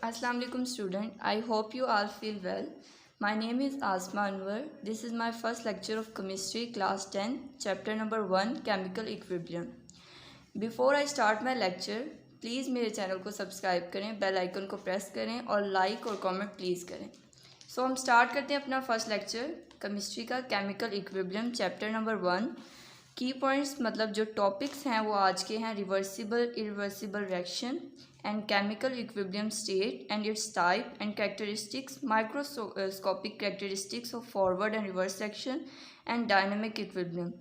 Assalamu alaikum student. I hope you all feel well. My name is Asma Anwar. This is my first lecture of chemistry class 10 chapter number 1 chemical equilibrium. Before I start my lecture, please मेरे channel को subscribe करें, bell icon को press करें और like और comment please करें। सो हम start करते हैं अपना फर्स्ट लेक्चर केमिस्ट्री का केमिकल इक्विलिब्रियम चैप्टर नंबर 1। की पॉइंट्स मतलब जो टॉपिक्स हैं वो आज के हैं reversible irreversible reaction and chemical equilibrium state and it's type and characteristics, microscopic characteristics of forward and reverse reaction and dynamic equilibrium.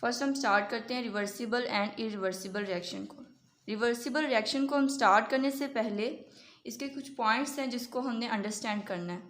First हम स्टार्ट करते हैं रिवर्सिबल एंड इरिवर्सिबल रिएक्शन को। रिवर्सिबल रिएक्शन को हम स्टार्ट करने से पहले इसके कुछ पॉइंट्स हैं जिसको हमने अंडरस्टैंड करना है।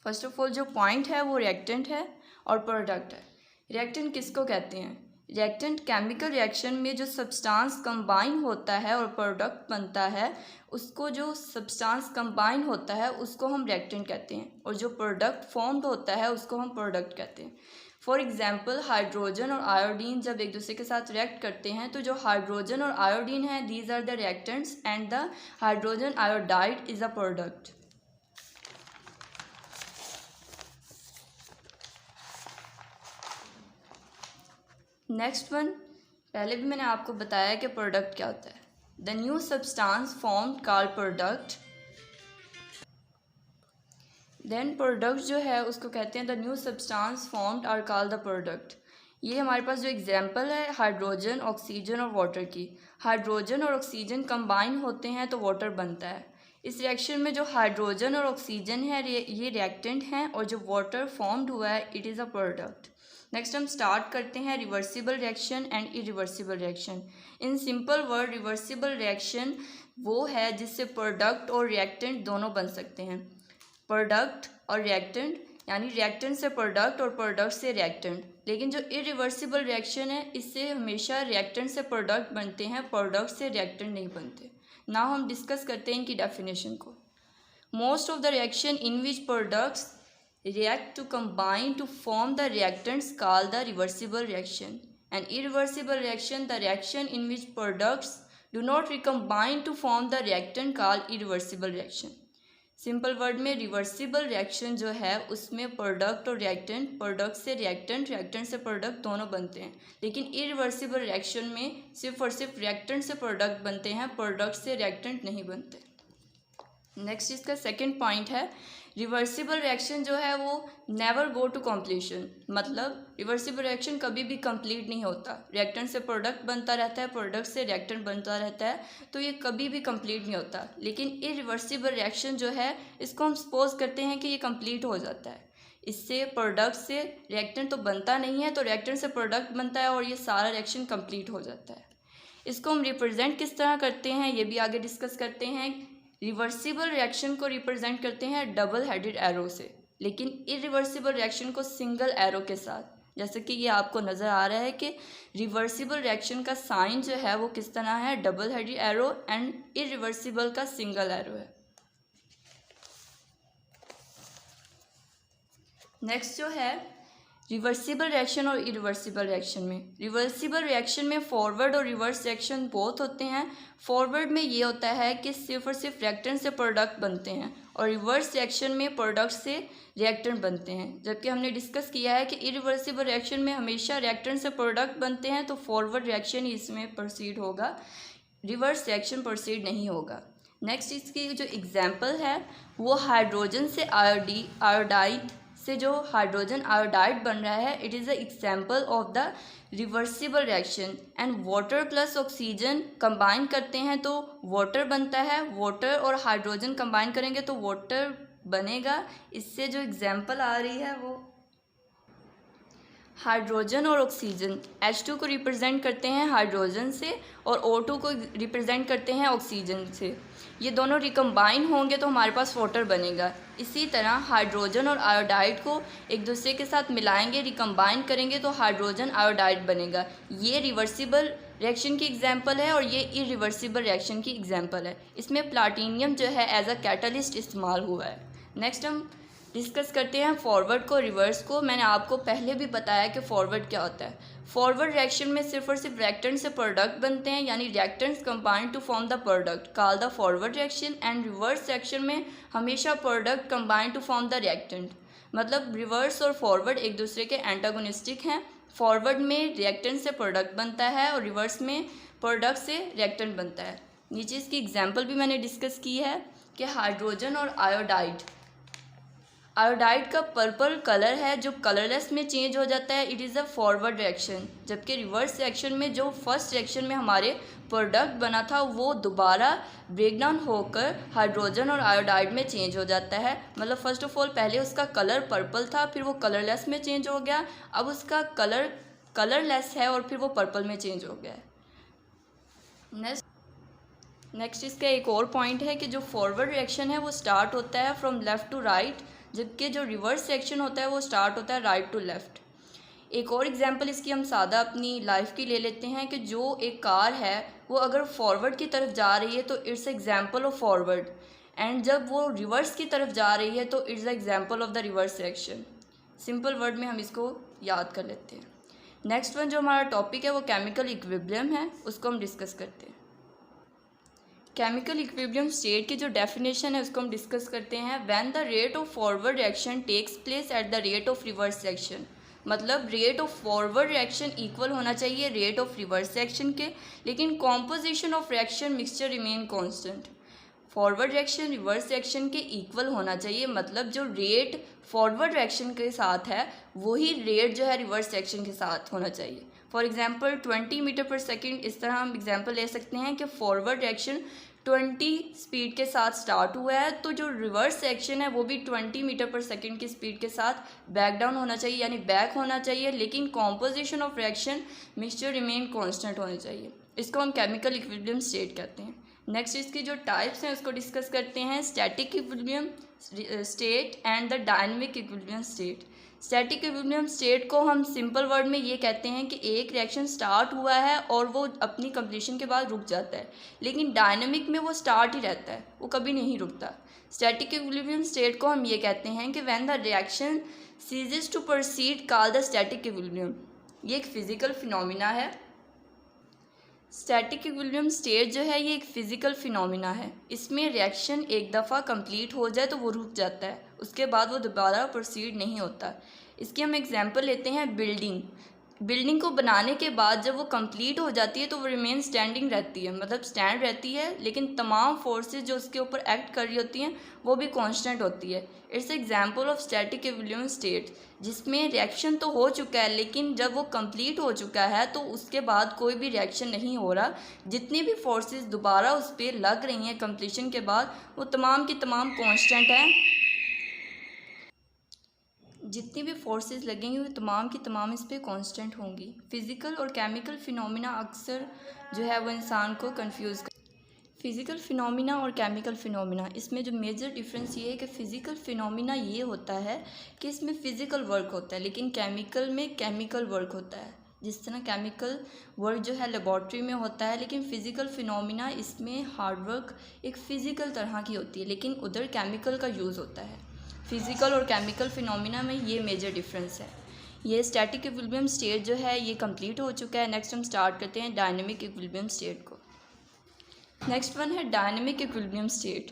फर्स्ट ऑफ ऑल जो पॉइंट है वो रिएक्टेंट है और प्रोडक्ट है। रिएक्टेंट किसको कहते हैं? रिएक्टेंट केमिकल रिएक्शन में जो सब्सटेंस कंबाइन होता है और प्रोडक्ट बनता है, उसको जो सब्सटेंस कंबाइन होता है उसको हम रिएक्टेंट कहते हैं, और जो प्रोडक्ट फॉर्म्ड होता है उसको हम प्रोडक्ट कहते हैं। फॉर एग्जाम्पल हाइड्रोजन और आयोडीन जब एक दूसरे के साथ रिएक्ट करते हैं तो जो हाइड्रोजन और आयोडीन है these are the reactants and the hydrogen iodide is a product. Next one, पहले भी मैंने आपको बताया कि प्रोडक्ट क्या होता है। The new substance formed called product. Then product जो है उसको कहते हैं the new substance formed are called the product. ये हमारे पास जो एग्जांपल है हाइड्रोजन, ऑक्सीजन और वाटर की। हाइड्रोजन और ऑक्सीजन कंबाइन होते हैं तो वाटर बनता है। इस रिएक्शन में जो हाइड्रोजन और ऑक्सीजन है ये रिएक्टेंट हैं, और जो वाटर फॉर्म्ड हुआ है it is a product. Next हम स्टार्ट करते हैं reversible reaction and irreversible reaction. In simple word reversible reaction वो है जिससे प्रोडक्ट और रिएक्टेंट दोनों बन सकते हैं। प्रोडक्ट और रिएक्टेंट यानी रिएक्टेंट से प्रोडक्ट और प्रोडक्ट से रिएक्टेंट। लेकिन जो इरिवर्सिबल रिएक्शन है इससे हमेशा रिएक्टेंट से प्रोडक्ट बनते हैं, प्रोडक्ट से रिएक्टेंट नहीं बनते। नाउ हम डिस्कस करते हैं इनकी डेफिनेशन को। Most of the reaction in which products react to combine to form the reactants called the reversible reaction. An irreversible reaction, the reaction in which products do not recombine to form the reactant called irreversible reaction. Simple word में reversible reaction जो है उसमें product और reactant, product से reactant, reactant से product दोनों बनते हैं। लेकिन इरिवर्सिबल रिएक्शन में सिर्फ और सिर्फ रिएक्टेंट से प्रोडक्ट बनते हैं, प्रोडक्ट से रिएक्टेंट नहीं बनते। नेक्स्ट इसका सेकंड पॉइंट है रिवर्सिबल रिएक्शन जो है वो नेवर गो टू कम्प्लीशन। मतलब रिवर्सिबल रिएक्शन कभी भी कंप्लीट नहीं होता। रिएक्टेंट से प्रोडक्ट बनता रहता है, प्रोडक्ट से रिएक्टेंट बनता रहता है, तो ये कभी भी कंप्लीट नहीं होता। लेकिन इरिवर्सिबल रिएक्शन जो है इसको हम सपोज करते हैं कि ये कंप्लीट हो जाता है। इससे प्रोडक्ट से रिएक्टेंट तो बनता नहीं है, तो रिएक्टेंट से प्रोडक्ट बनता है और ये सारा रिएक्शन कंप्लीट हो जाता है। इसको हम रिप्रेजेंट किस तरह करते हैं ये भी आगे डिस्कस करते हैं। रिवर्सिबल रिएक्शन को रिप्रेजेंट करते हैं डबल हेडेड एरो से, लेकिन इरिवर्सिबल रिएक्शन को सिंगल एरो के साथ। जैसे कि ये आपको नज़र आ रहा है कि रिवर्सिबल रिएक्शन का साइन जो है वो किस तरह है, double headed arrow, and irreversible का सिंगल एरो है। नेक्स्ट जो है रिवर्सिबल रिएक्शन और इरिवर्सिबल रिएक्शन में। रिवर्सिबल रिएक्शन में फॉरवर्ड और रिवर्स रिएक्शन बोथ होते हैं। फॉरवर्ड में ये होता है कि सिर्फ और सिर्फ रिएक्टेंट से प्रोडक्ट बनते हैं, और रिवर्स रिएक्शन में प्रोडक्ट से रिएक्टेंट बनते हैं। जबकि हमने डिस्कस किया है कि इरिवर्सिबल रिएक्शन में हमेशा रिएक्टेंट से प्रोडक्ट बनते हैं, तो फॉरवर्ड रिएक्शन ही इसमें प्रोसीड होगा, रिवर्स रिएक्शन प्रोसीड नहीं होगा। नेक्स्ट इसकी जो एग्जाम्पल है वो हाइड्रोजन से आयोडाइड से जो हाइड्रोजन आयोडाइड बन रहा है it is a example of the reversible reaction. And water plus oxygen combine करते हैं तो वाटर बनता है, वाटर और हाइड्रोजन कंबाइन करेंगे तो वाटर बनेगा। इससे जो एग्जाम्पल आ रही है वो हाइड्रोजन और ऑक्सीजन। H2 को रिप्रेजेंट करते हैं हाइड्रोजन से और O2 को रिप्रेजेंट करते हैं ऑक्सीजन से। ये दोनों रिकम्बाइन होंगे तो हमारे पास वाटर बनेगा। इसी तरह हाइड्रोजन और आयोडाइड को एक दूसरे के साथ मिलाएंगे, रिकम्बाइन करेंगे तो हाइड्रोजन आयोडाइड बनेगा। ये रिवर्सिबल रिएक्शन की एग्जांपल है और ये इरिवर्सिबल रिएक्शन की एग्जांपल है। इसमें प्लाटिनियम जो है एज अ कैटलिस्ट इस्तेमाल हुआ है। नेक्स्ट हम डिस्कस करते हैं फॉरवर्ड को, रिवर्स को। मैंने आपको पहले भी बताया कि फॉरवर्ड क्या होता है। फॉरवर्ड रिएक्शन में सिर्फ और सिर्फ रिएक्टेंट से प्रोडक्ट बनते हैं, यानी reactants combine to form the product called the forward reaction. And reverse reaction में हमेशा product combine to form the reactant. मतलब रिवर्स और फॉरवर्ड एक दूसरे के एंटागोनिस्टिक हैं। फॉरवर्ड में रिएक्टेंट से प्रोडक्ट बनता है और रिवर्स में प्रोडक्ट से रिएक्टेंट बनता है। नीचे इसकी एग्जाम्पल भी मैंने डिस्कस की है कि हाइड्रोजन और आयोडाइड। आयोडाइड का पर्पल कलर है जो कलरलेस में चेंज हो जाता है, it is a forward reaction. जबकि रिवर्स रिएक्शन में जो फर्स्ट रिएक्शन में हमारे प्रोडक्ट बना था वो दोबारा ब्रेकडाउन होकर हाइड्रोजन और आयोडाइड में चेंज हो जाता है। मतलब फर्स्ट ऑफ ऑल पहले उसका कलर पर्पल था, फिर वो कलरलेस में चेंज हो गया, अब उसका कलर कलरलेस है और फिर वो पर्पल में चेंज हो गया है। नेक्स्ट इसका एक और पॉइंट है कि जो फॉरवर्ड रिएक्शन है वो स्टार्ट होता है फ्रॉम लेफ़्ट टू राइट, जबकि जो रिवर्स रिएक्शन होता है वो स्टार्ट होता है राइट टू लेफ़्ट। एक और एग्जांपल इसकी हम सादा अपनी लाइफ की ले लेते हैं कि जो एक कार है वो अगर फॉरवर्ड की तरफ जा रही है तो it's example of forward, and जब वो रिवर्स की तरफ जा रही है तो it's the example of the reverse reaction. Simple word में हम इसको याद कर लेते हैं। नेक्स्ट वन जो हमारा टॉपिक है वो केमिकल इक्विलिब्रियम है, उसको हम डिस्कस करते हैं। केमिकल इक्विलिब्रियम स्टेट की जो डेफिनेशन है उसको हम डिस्कस करते हैं। When the rate of forward reaction takes place at the rate of reverse reaction. मतलब rate of forward reaction equal होना चाहिए रेट ऑफ रिवर्स रिएक्शन के, लेकिन composition of reaction mixture remain constant. Forward reaction reverse reaction के equal होना चाहिए, मतलब जो रेट फॉरवर्ड रिएक्शन के साथ है वही रेट जो है रिवर्स रिएक्शन के साथ होना चाहिए। फॉर एग्जांपल 20 मीटर पर सेकंड, इस तरह हम एग्जांपल ले सकते हैं कि फॉरवर्ड रिएक्शन 20 स्पीड के साथ स्टार्ट हुआ है तो जो रिवर्स रिएक्शन है वो भी 20 मीटर पर सेकंड की स्पीड के साथ बैक डाउन होना चाहिए, यानी बैक होना चाहिए, लेकिन composition of reaction mixture remain constant होने चाहिए। इसको हम केमिकल इक्विलिब्रियम स्टेट कहते हैं। नेक्स्ट इसकी जो टाइप्स हैं उसको डिस्कस करते हैं। Static equilibrium state and the dynamic equilibrium state. Static equilibrium state को हम सिंपल वर्ड में ये कहते हैं कि एक रिएक्शन स्टार्ट हुआ है और वो अपनी कंप्लीशन के बाद रुक जाता है, लेकिन डायनेमिक में वो स्टार्ट ही रहता है, वो कभी नहीं रुकता। स्टैटिक इक्विलिब्रियम स्टेट को हम ये कहते हैं कि when the reaction ceases to proceed called the static equilibrium. ये एक फिजिकल फिनोमिना है। स्टैटिक इक्विलिब्रियम स्टेट जो है ये एक फिजिकल फिनोमिना है। इसमें रिएक्शन एक दफ़ा कंप्लीट हो जाए तो वो रुक जाता है, उसके बाद वो दोबारा प्रोसीड नहीं होता। इसकी हम एग्जांपल लेते हैं बिल्डिंग। बिल्डिंग को बनाने के बाद जब वो कंप्लीट हो जाती है तो वो रिमेन स्टैंडिंग रहती है, मतलब स्टैंड रहती है, लेकिन तमाम फोर्सेस जो उसके ऊपर एक्ट कर रही होती हैं वो भी कांस्टेंट होती है। It's example of static equilibrium state, जिसमें रिएक्शन तो हो चुका है लेकिन जब वो कंप्लीट हो चुका है तो उसके बाद कोई भी रिएक्शन नहीं हो रहा। जितनी भी फोर्सेस दोबारा उस पर लग रही हैं कंप्लीशन के बाद वो तमाम की तमाम कांस्टेंट हैं। जितनी भी फोर्सेस लगेंगी वो तमाम की तमाम इस पर कांस्टेंट होंगी। फिज़िकल और केमिकल फिनोमिना अक्सर जो है वो इंसान को कंफ्यूज कर। फिज़िकल फिनोमिना और केमिकल फिनोमिना, इसमें जो मेजर डिफरेंस ये है कि फ़िज़िकल फिनोमिना ये होता है कि इसमें फ़िज़िकल वर्क होता है, लेकिन केमिकल में केमिकल वर्क होता है। जिस तरह केमिकल वर्क जो है लेबॉर्ट्री में होता है, लेकिन फ़िज़िकल फिनोमिना इसमें हार्ड वर्क एक फ़िज़िकल तरह की होती है, लेकिन उधर केमिकल का यूज़ होता है। फिज़िकल और केमिकल फिनोमिना में ये मेजर डिफरेंस है। ये स्टैटिक इक्विलिब्रियम स्टेट जो है ये कंप्लीट हो चुका है। नेक्स्ट हम स्टार्ट करते हैं डायनेमिक इक्विलिब्रियम स्टेट को। नेक्स्ट वन है डायनेमिक इक्विलिब्रियम स्टेट।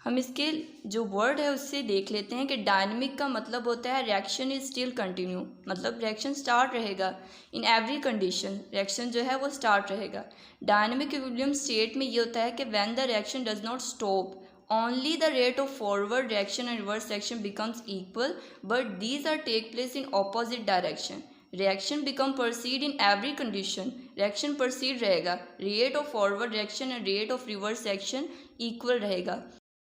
हम इसके जो वर्ड है उससे देख लेते हैं कि डायनेमिक का मतलब होता है रिएक्शन इज स्टिल कंटिन्यू, मतलब रिएक्शन स्टार्ट रहेगा इन एवरी कंडीशन, रिएक्शन जो है वो स्टार्ट रहेगा। डायनेमिक इक्विलिब्रियम स्टेट में ये होता है कि when the reaction does not stop, only the rate of forward reaction and reverse reaction becomes equal, but these are take place in opposite direction. Reaction become proceed in every condition. Reaction proceed रहेगा, rate of forward reaction and rate of reverse reaction equal रहेगा।